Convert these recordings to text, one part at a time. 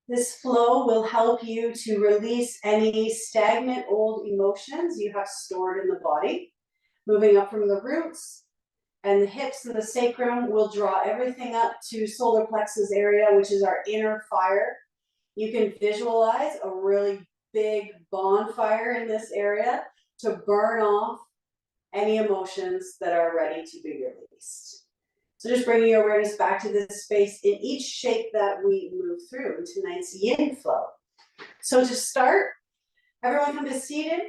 This flow will help you to release any stagnant old emotions you have stored in the body. Moving up from the roots and the hips and the sacrum will draw everything up to solar plexus area, which is our inner fire. You can visualize a really big bonfire in this area to burn off any emotions that are ready to be released. So just bringing your awareness back to this space in each shape that we move through in tonight's yin flow. So to start, everyone come to seated,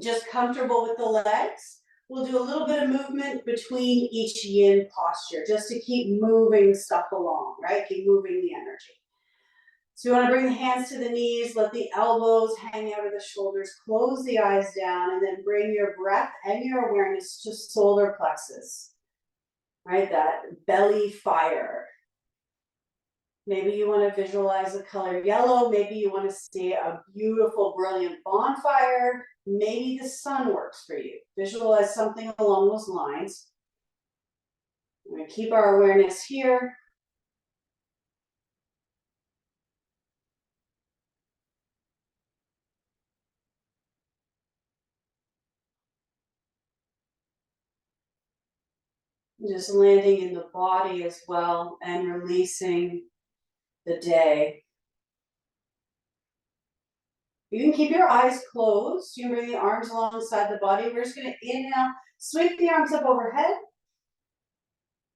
just comfortable with the legs. We'll do a little bit of movement between each yin posture, just to keep moving stuff along, right? Keep moving the energy. So you want to bring the hands to the knees, let the elbows hang out of the shoulders, close the eyes down, and then bring your breath and your awareness to solar plexus, right? That belly fire. Maybe you want to visualize the color yellow. Maybe you want to see a beautiful, brilliant bonfire. Maybe the sun works for you. Visualize something along those lines. We're going to keep our awareness here. Just landing in the body as well and releasing the day. You can keep your eyes closed. You can bring the arms alongside the body. We're just going to inhale, sweep the arms up overhead.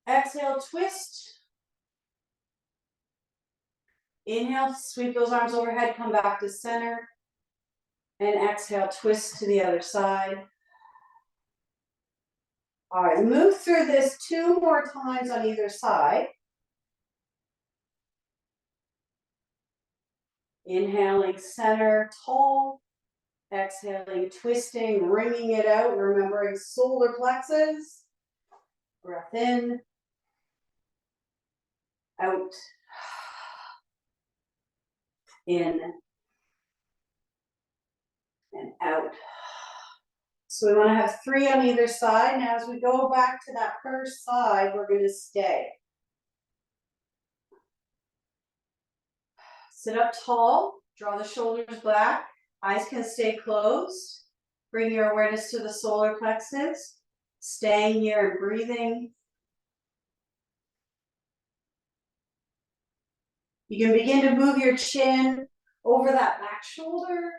Exhale, twist. Inhale, sweep those arms overhead, come back to center. And exhale, twist to the other side. All right, move through this 2 more times on either side. Inhaling center, tall. Exhaling, twisting, wringing it out, remembering solar plexus. Breath in, out, in, and out. So we want to have 3 on either side. Now as we go back to that first side, we're going to stay. Sit up tall, draw the shoulders back, eyes can stay closed. Bring your awareness to the solar plexus, staying here and breathing. You can begin to move your chin over that back shoulder.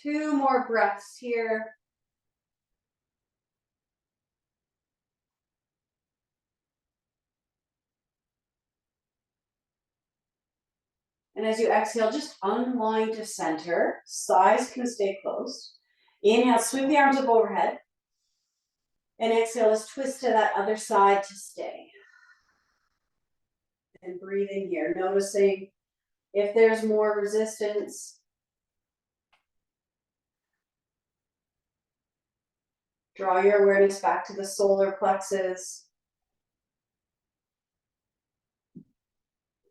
Two more breaths here. And as you exhale, just unwind to center. Thighs can stay closed. Inhale, sweep the arms up overhead. And exhale, let's twist to that other side to stay. And breathing here, noticing if there's more resistance. Draw your awareness back to the solar plexus.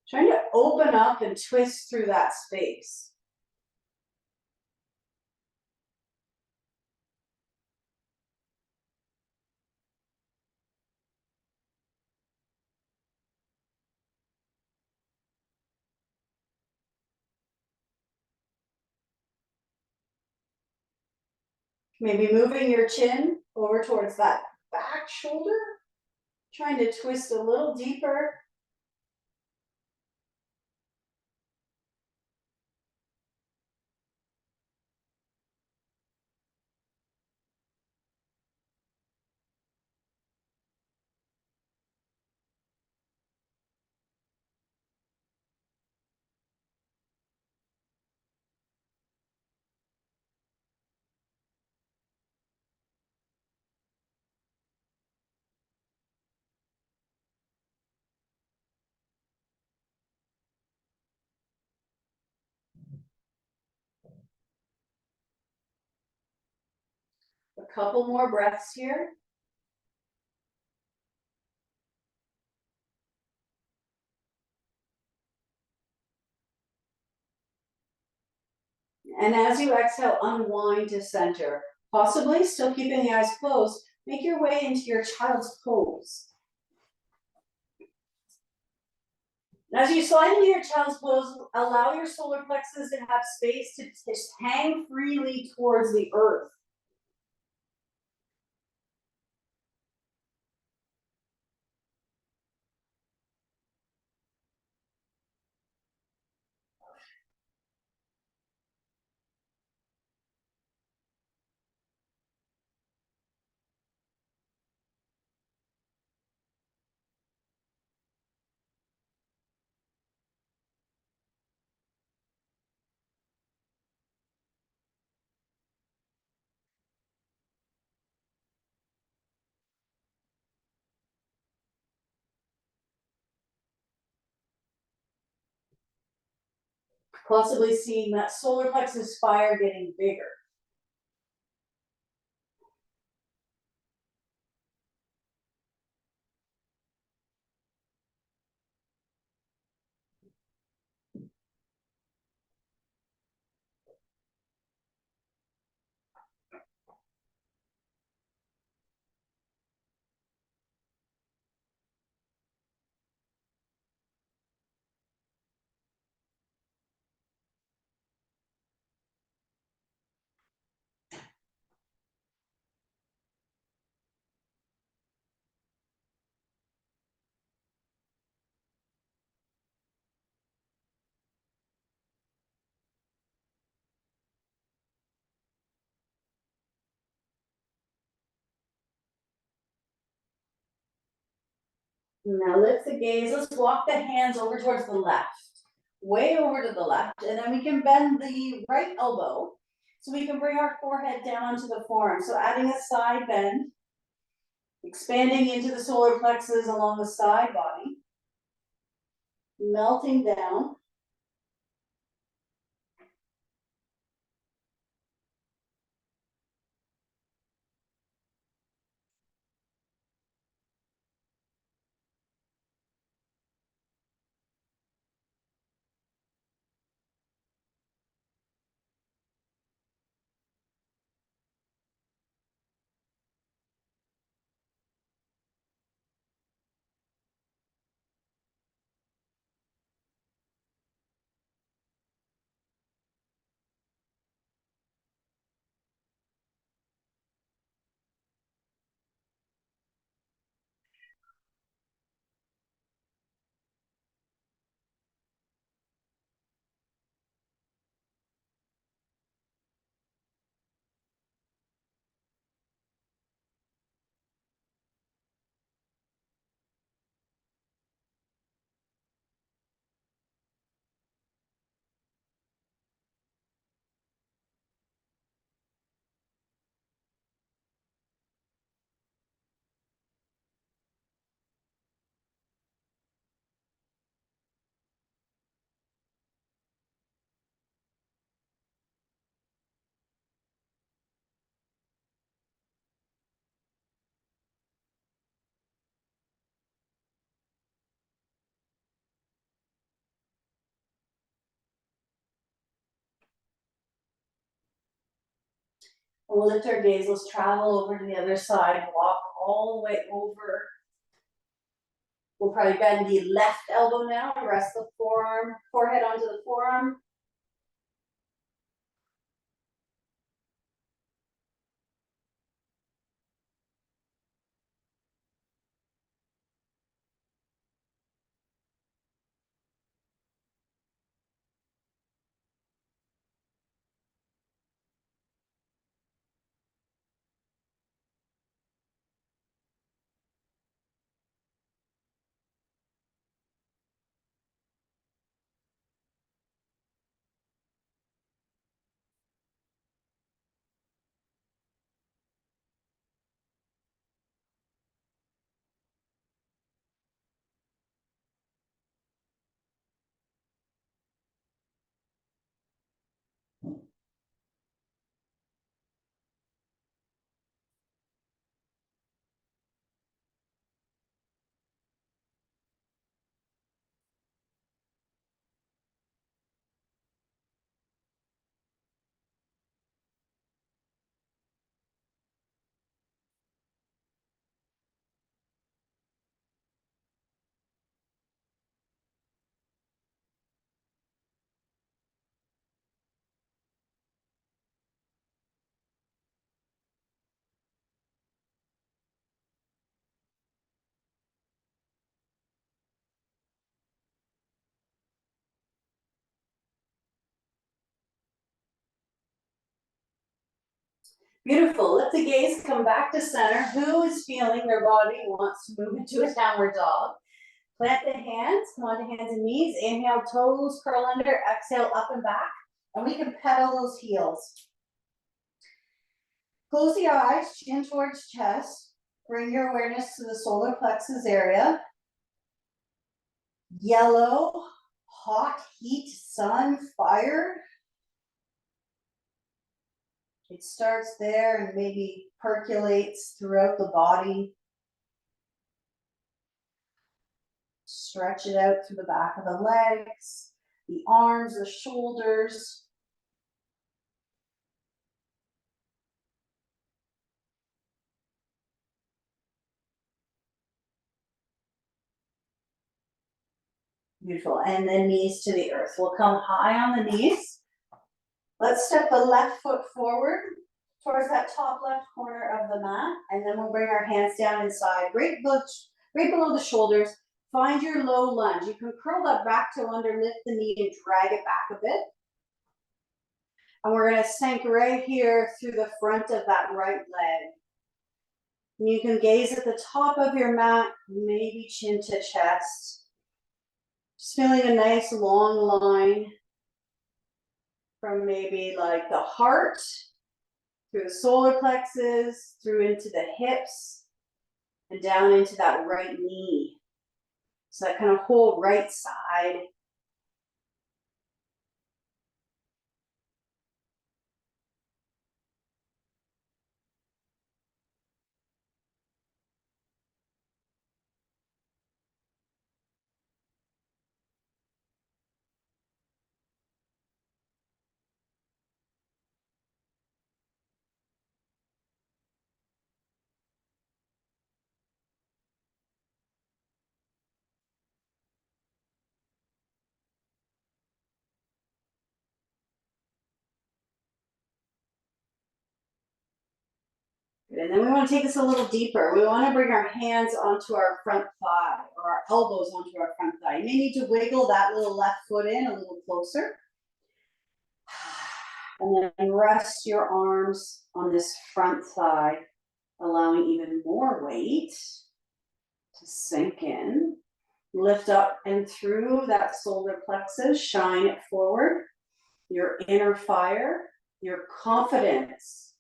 Trying to open up and twist through that space. Maybe moving your chin over towards that back shoulder. Trying to twist a little deeper. Couple more breaths here. And as you exhale, unwind to center. Possibly still keeping the eyes closed, make your way into your child's pose. As you slide into your child's pose, allow your solar plexus to have space to just hang freely towards the earth. Possibly seeing that solar plexus fire getting bigger. Now lift the gaze. Let's walk the hands over towards the left, way over to the left, and then we can bend the right elbow so we can bring our forehead down onto the forearm. So adding a side bend, expanding into the solar plexus along the side body, melting down. And we'll lift our gaze. Let's travel over to the other side, walk all the way over. We'll probably bend the left elbow now, rest the forehead onto the forearm. Beautiful. Let the gaze come back to center. Who is feeling their body wants to move into a downward dog? Plant the hands, come on to hands and knees. Inhale, toes curl under. Exhale, up and back. And we can pedal those heels. Close the eyes, chin towards chest. Bring your awareness to the solar plexus area. Yellow, hot, heat, sun, fire. It starts there and maybe percolates throughout the body. Stretch it out through the back of the legs, the arms, the shoulders. Beautiful. And then knees to the earth. We'll come high on the knees. Let's step the left foot forward towards that top left corner of the mat. And then we'll bring our hands down inside, right below the shoulders. Find your low lunge. You can curl that back toe under, lift the knee and drag it back a bit. And we're going to sink right here through the front of that right leg. And you can gaze at the top of your mat, maybe chin to chest. Just feeling a nice long line from maybe like the heart, through the solar plexus, through into the hips, and down into that right knee. So that kind of whole right side. And then we want to take this a little deeper. We want to bring our hands onto our front thigh, or our elbows onto our front thigh. You may need to wiggle that little left foot in a little closer. And then rest your arms on this front thigh, allowing even more weight to sink in. Lift up and through that solar plexus, shine it forward. Your inner fire, your confidence.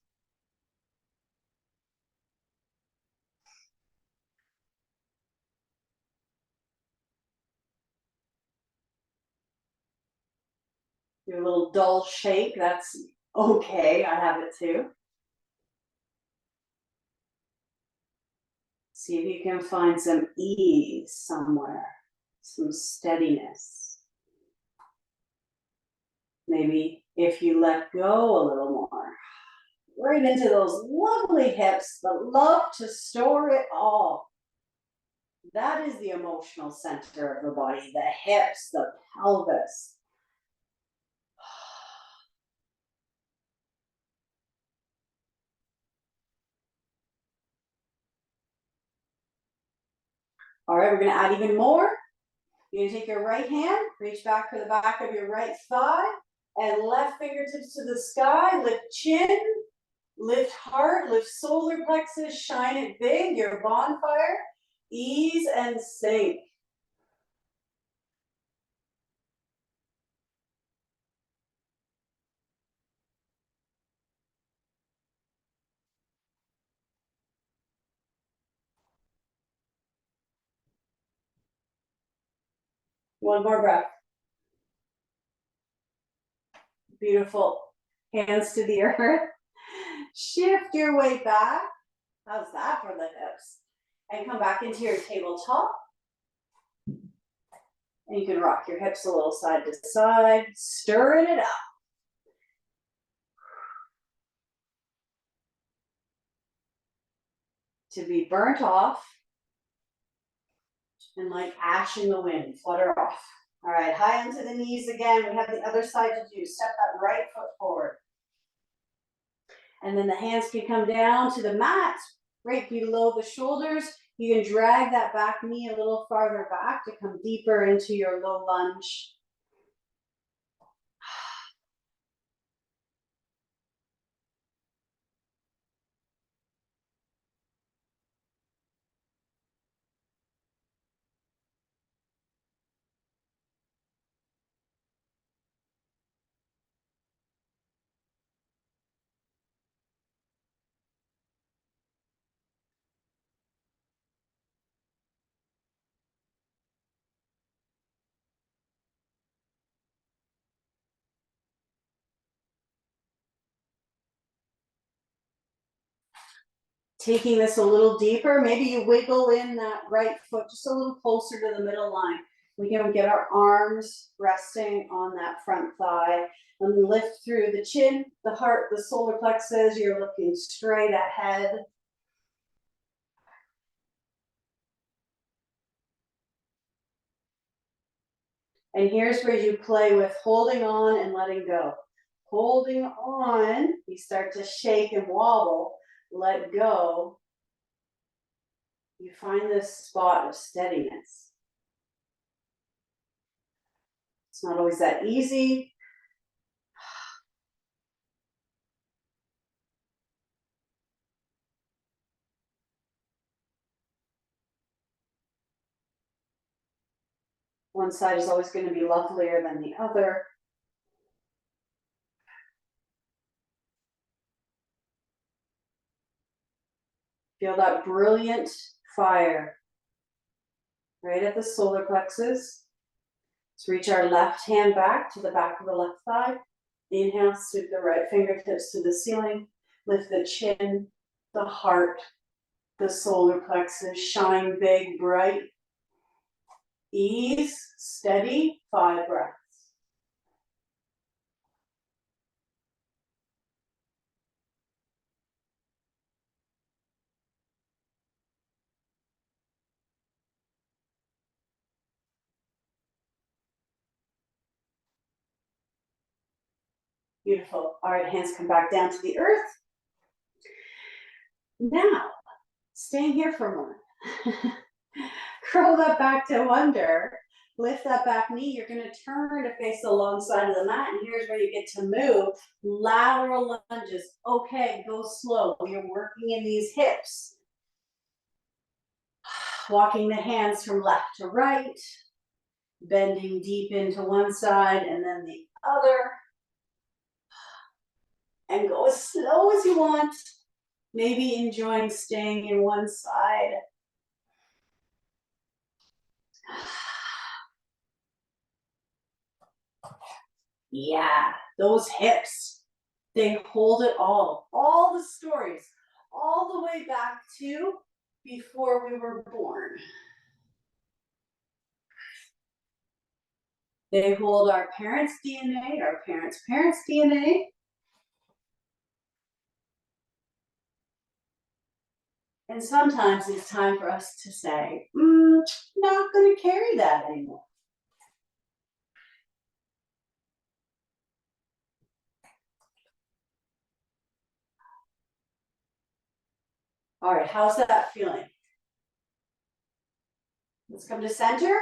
Your little dull shake, that's okay, I have it too. See if you can find some ease somewhere, some steadiness. Maybe if you let go a little more, right into those lovely hips that love to store it all. That is the emotional center of the body, the hips, the pelvis. All right, we're gonna add even more. You're gonna take your right hand, reach back for the back of your right thigh, and left fingertips to the sky, lift chin, lift heart, lift solar plexus, shine it big, your bonfire, ease and sink. One more breath. Beautiful. Hands to the earth. Shift your way back. How's that for the hips? And come back into your tabletop. And you can rock your hips a little side to side, stirring it up. To be burnt off and like ash in the wind, flutter off. All right, high onto the knees again. We have the other side to do. Step that right foot forward. And then the hands can come down to the mat, right below the shoulders. You can drag that back knee a little farther back to come deeper into your low lunge. Taking this a little deeper, maybe you wiggle in that right foot just a little closer to the middle line. We can get our arms resting on that front thigh and lift through the chin, the heart, the solar plexus. You're looking straight ahead. And here's where you play with holding on and letting go. Holding on, you start to shake and wobble, let go. You find this spot of steadiness. It's not always that easy. One side is always going to be lovelier than the other. Feel that brilliant fire right at the solar plexus. Let's reach our left hand back to the back of the left thigh. Inhale, sweep the right fingertips to the ceiling. Lift the chin, the heart, the solar plexus. Shine big, bright. Ease, steady, 5 breaths. Beautiful. All right, hands come back down to the earth. Now, staying here for a moment. Curl that back to under. Lift that back knee. You're going to turn to face the long side of the mat. And here's where you get to move. Lateral lunges. Okay, go slow. You're working in these hips. Walking the hands from left to right. Bending deep into one side and then the other. And go as slow as you want. Maybe enjoying staying in one side. Yeah, those hips, they hold it all the stories, all the way back to before we were born. They hold our parents' DNA, our parents' parents' DNA. And sometimes it's time for us to say, not going to carry that anymore. All right, how's that feeling? Let's come to center.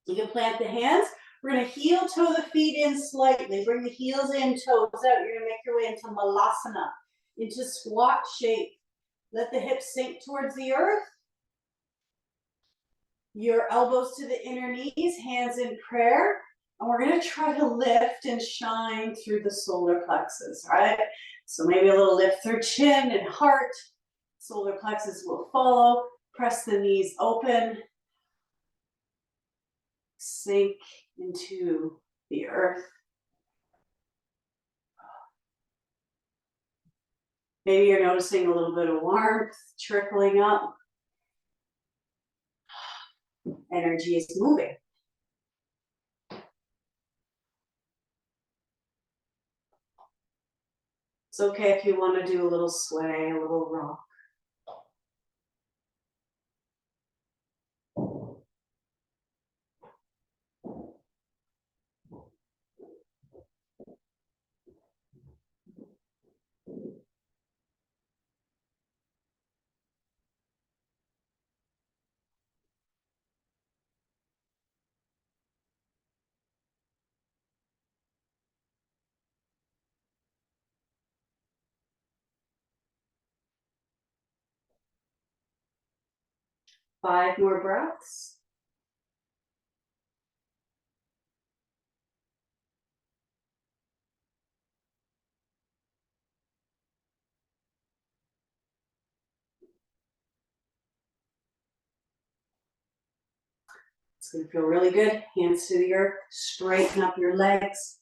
You can plant the hands. We're going to heel toe the feet in slightly. Bring the heels in, toes out. You're going to make your way into malasana, into squat shape. Let the hips sink towards the earth. Your elbows to the inner knees, hands in prayer. And we're going to try to lift and shine through the solar plexus, right? So maybe a little lift through chin and heart. Solar plexus will follow. Press the knees open. Sink into the earth. Maybe you're noticing a little bit of warmth trickling up. Energy is moving. It's okay if you want to do a little sway, a little rock. Five more breaths. It's going to feel really good. Hands to the earth. Straighten up your legs.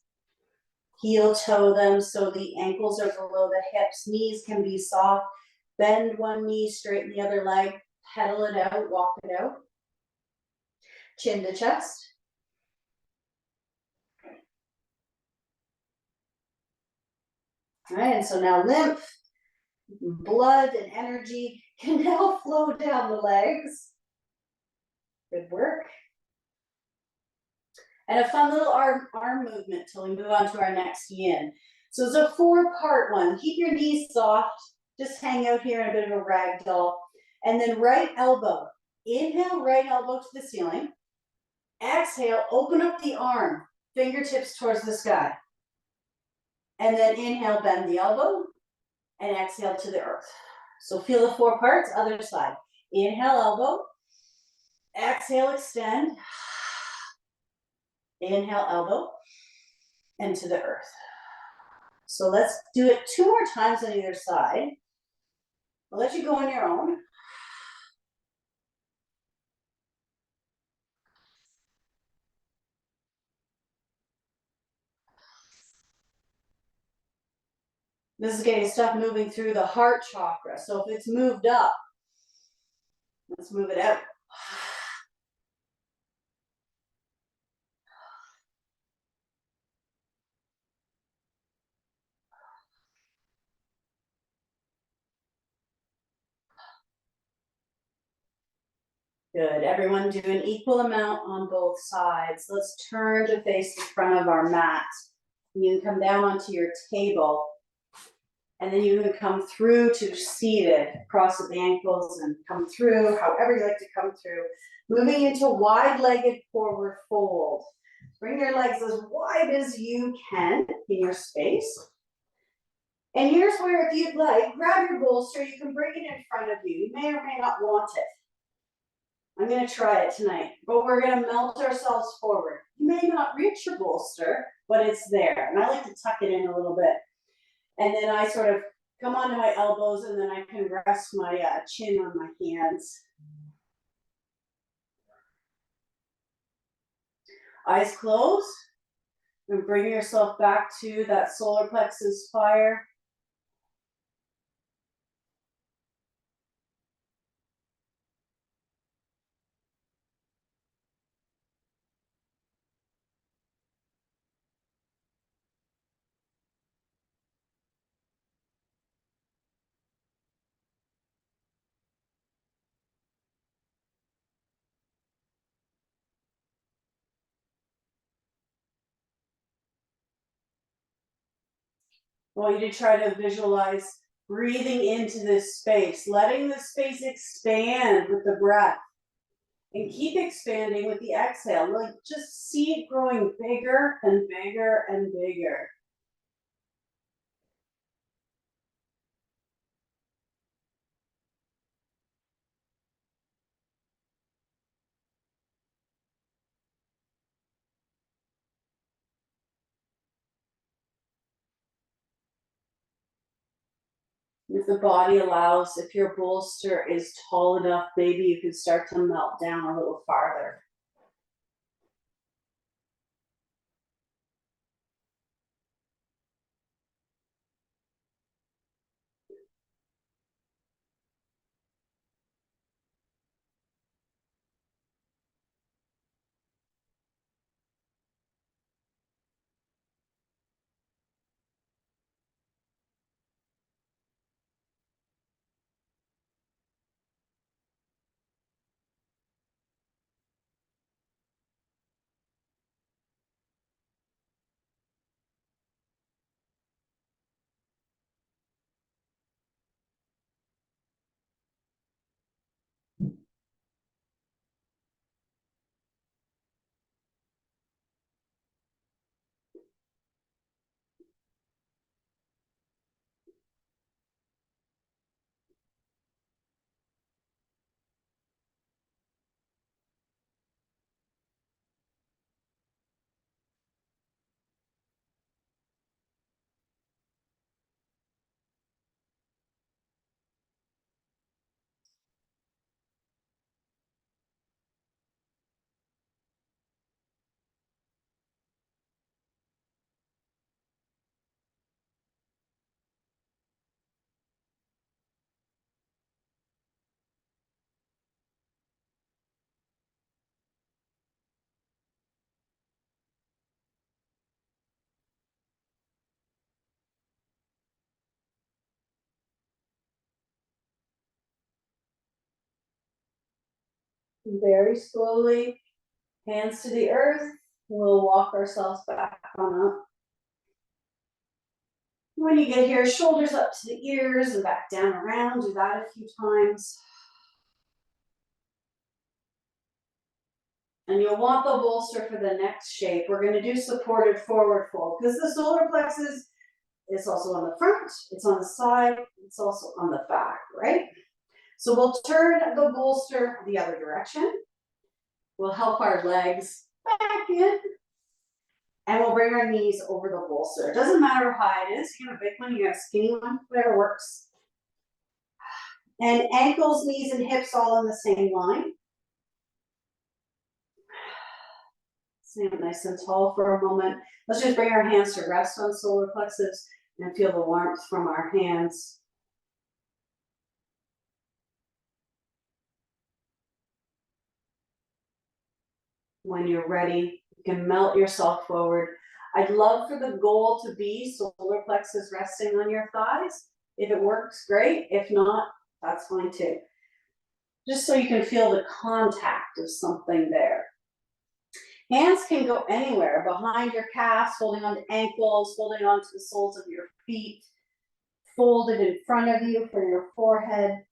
Heel toe them so the ankles are below the hips. Knees can be soft. Bend one knee, straighten the other leg, pedal it out, walk it out. Chin to chest. All right, and so now lymph, blood, and energy can now flow down the legs. Good work. And a fun little arm movement till we move on to our next yin. So it's a 4-part one. Keep your knees soft. Just hang out here in a bit of a rag doll. And then right elbow. Inhale, right elbow to the ceiling. Exhale, open up the arm, fingertips towards the sky. And then inhale, bend the elbow, and exhale to the earth. So feel the 4 parts, other side. Inhale, elbow. Exhale, extend. Inhale, elbow, and to the earth. So let's do it 2 more times on either side. I'll let you go on your own. This is getting stuff moving through the heart chakra. So if it's moved up, let's move it out. Good, everyone do an equal amount on both sides. Let's turn to face the front of our mat. You can come down onto your table, and then you can come through to seated, cross the ankles and come through, however you like to come through. Moving into wide-legged forward fold. Bring your legs as wide as you can in your space. And here's where, if you'd like, grab your bolster, you can bring it in front of you. You may or may not want it. I'm gonna try it tonight, but we're gonna melt ourselves forward. You may not reach your bolster, but it's there. And I like to tuck it in a little bit. And then I sort of come onto my elbows, and then I can rest my chin on my hands. Eyes closed, and bring yourself back to that solar plexus fire. I want you to try to visualize breathing into this space, letting the space expand with the breath. And keep expanding with the exhale. Like, just see it growing bigger and bigger and bigger. If the body allows, if your bolster is tall enough, maybe you can start to melt down a little farther. Very slowly, hands to the earth, we'll walk ourselves back on up. When you get here, shoulders up to the ears and back down around, do that a few times. And you'll want the bolster for the next shape. We're going to do supported forward fold because the solar plexus is also on the front, it's on the side, it's also on the back, right? So we'll turn the bolster the other direction. We'll help our legs back in. And we'll bring our knees over the bolster. It doesn't matter how high it is. You got a big one, you got a skinny one, whatever works. And ankles, knees, and hips all in the same line. Stand nice and tall for a moment. Let's just bring our hands to rest on solar plexus and feel the warmth from our hands. When you're ready, you can melt yourself forward. I'd love for the goal to be solar plexus resting on your thighs. If it works, great. If not, that's fine too. Just so you can feel the contact of something there. Hands can go anywhere, behind your calves, holding on to ankles, holding on to the soles of your feet, folded in front of you for your forehead.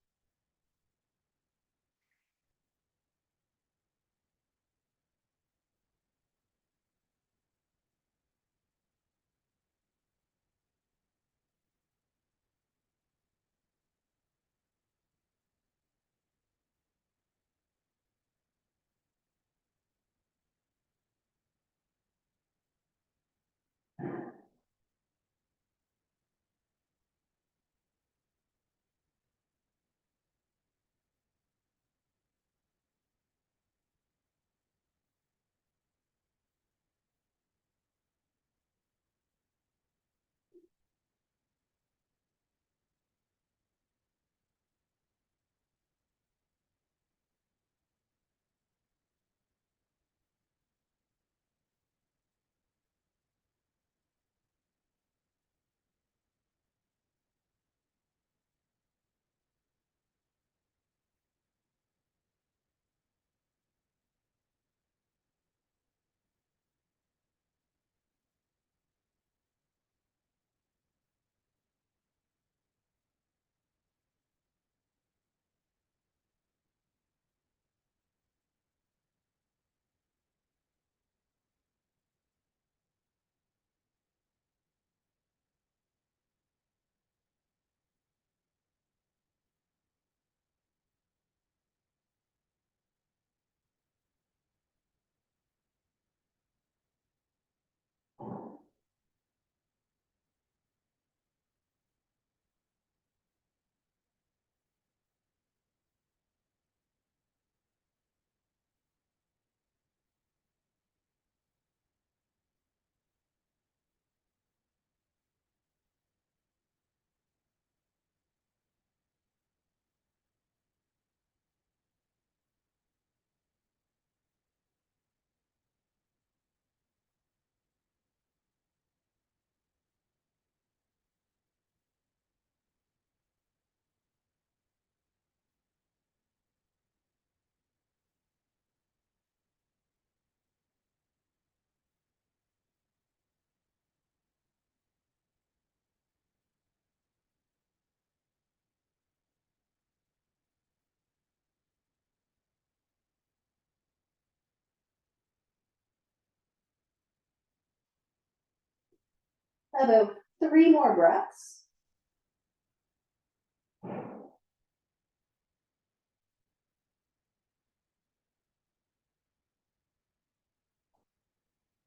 About 3 more breaths.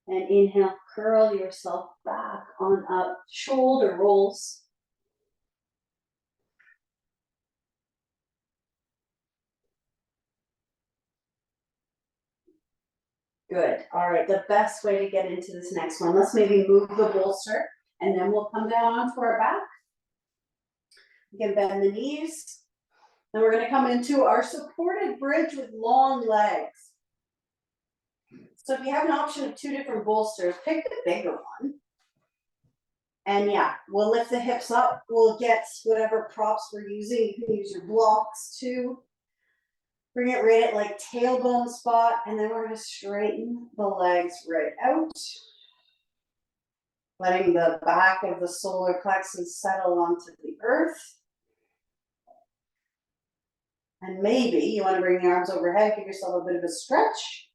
And inhale, curl yourself back on up, shoulder rolls. Good. All right, the best way to get into this next one, let's maybe move the bolster and then we'll come down onto our back. You can bend the knees. Then we're going to come into our supported bridge with long legs. So if you have an option of 2 different bolsters, pick the bigger one. And yeah, we'll lift the hips up. We'll get whatever props we're using. You can use your blocks too. Bring it right at like tailbone spot, and then we're gonna straighten the legs right out. Letting the back of the solar plexus settle onto the earth. And maybe you want to bring the arms overhead, give yourself a bit of a stretch.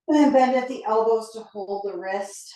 And then bend at the elbows to hold the wrist.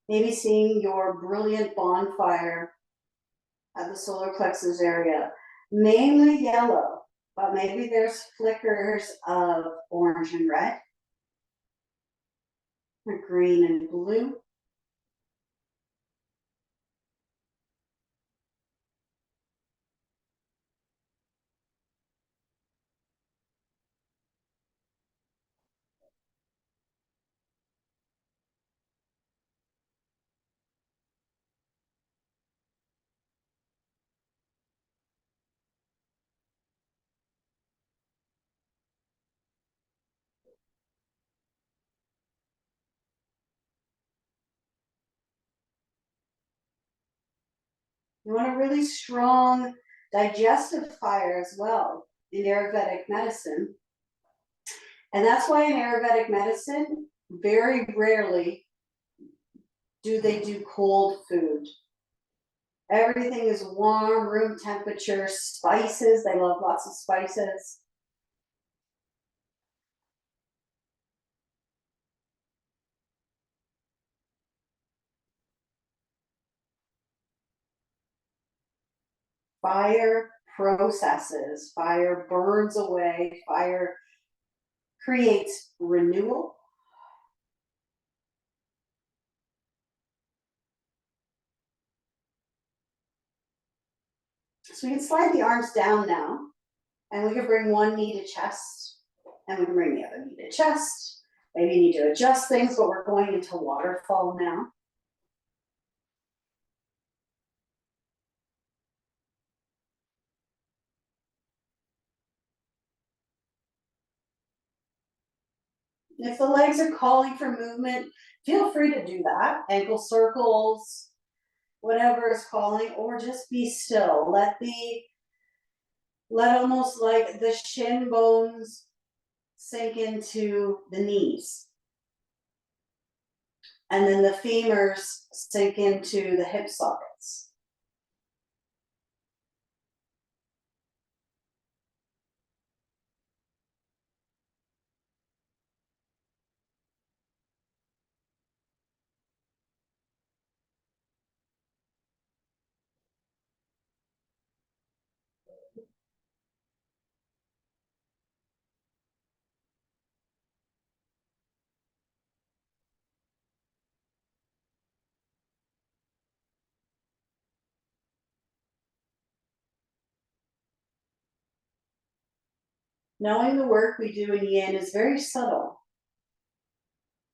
Maybe seeing your brilliant bonfire at the solar plexus area, mainly yellow, but maybe there's flickers of orange and red, or green and blue. You want a really strong digestive fire as well in Ayurvedic medicine. And that's why in Ayurvedic medicine, very rarely do they do cold food. Everything is warm, room temperature, spices. They love lots of spices. Fire processes, fire burns away, fire creates renewal. So we can slide the arms down now, and we can bring one knee to chest, and we can bring the other knee to chest. Maybe you need to adjust things, but we're going into waterfall now. If the legs are calling for movement, feel free to do that. Ankle circles, whatever is calling, or just be still. Let almost like the shin bones sink into the knees. And then the femurs sink into the hip sockets. Knowing the work we do in yin is very subtle,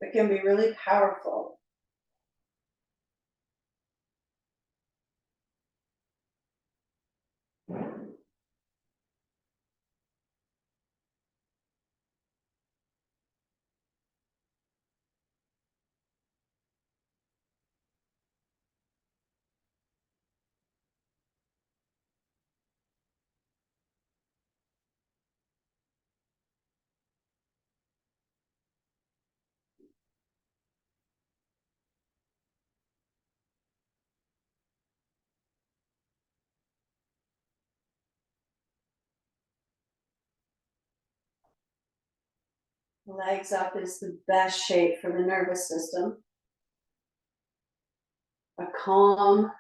but can be really powerful. Legs up is the best shape for the nervous system. A calm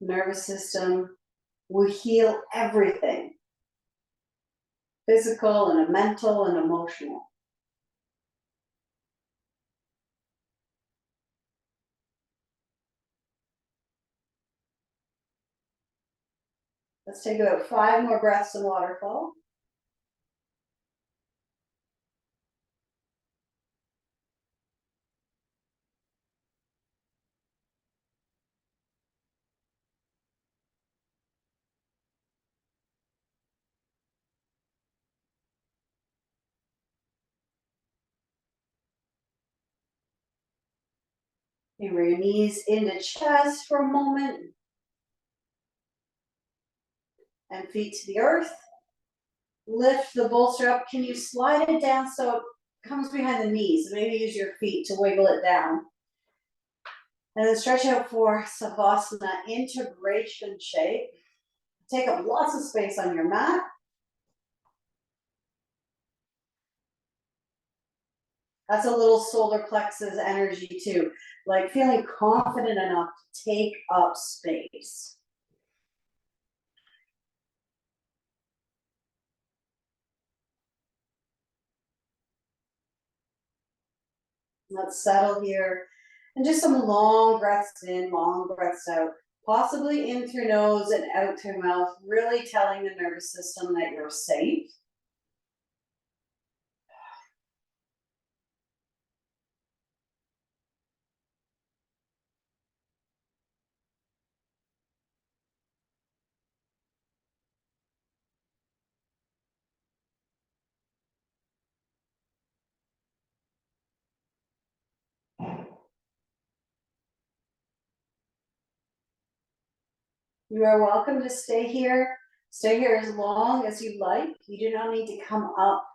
nervous system will heal everything, physical and mental and emotional. Let's take about 5 more breaths of waterfall. Bring your knees into chest for a moment. And feet to the earth. Lift the bolster up. Can you slide it down so it comes behind the knees? Maybe use your feet to wiggle it down. And then stretch out for Savasana, integration shape. Take up lots of space on your mat. That's a little solar plexus energy too, like feeling confident enough to take up space. Let's settle here. And just some long breaths in, long breaths out. Possibly in through nose and out through mouth, really telling the nervous system that you're safe. You are welcome to stay here. Stay here as long as you like. You do not need to come up.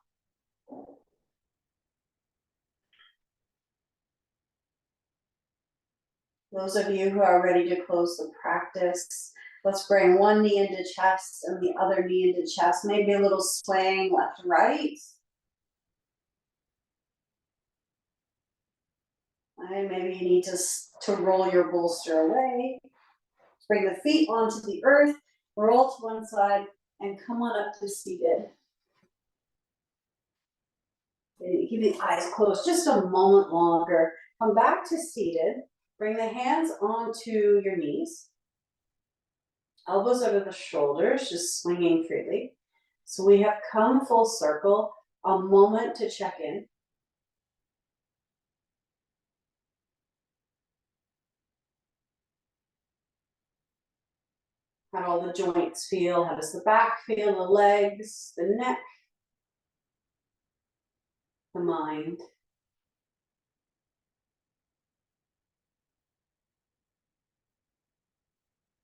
Those of you who are ready to close the practice, let's bring one knee into chest and the other knee into chest. Maybe a little swaying left, right. And maybe you need to roll your bolster away. Bring the feet onto the earth, roll to one side, and come on up to seated. Keep the eyes closed just a moment longer. Come back to seated. Bring the hands onto your knees. Elbows over the shoulders, just swinging freely. So we have come full circle. A moment to check in. How do all the joints feel? How does the back feel? The legs, the neck, the mind.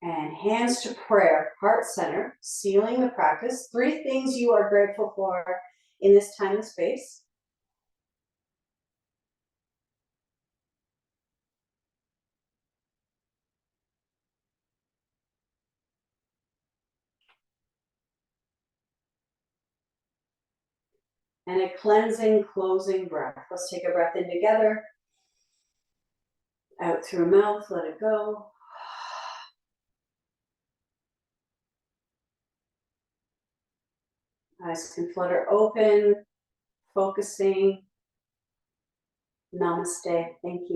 And hands to prayer, heart center, sealing the practice. 3 things you are grateful for in this time and space. And a cleansing, closing breath. Let's take a breath in together. Out through mouth, let it go. Eyes can flutter open, focusing. Namaste. Thank you.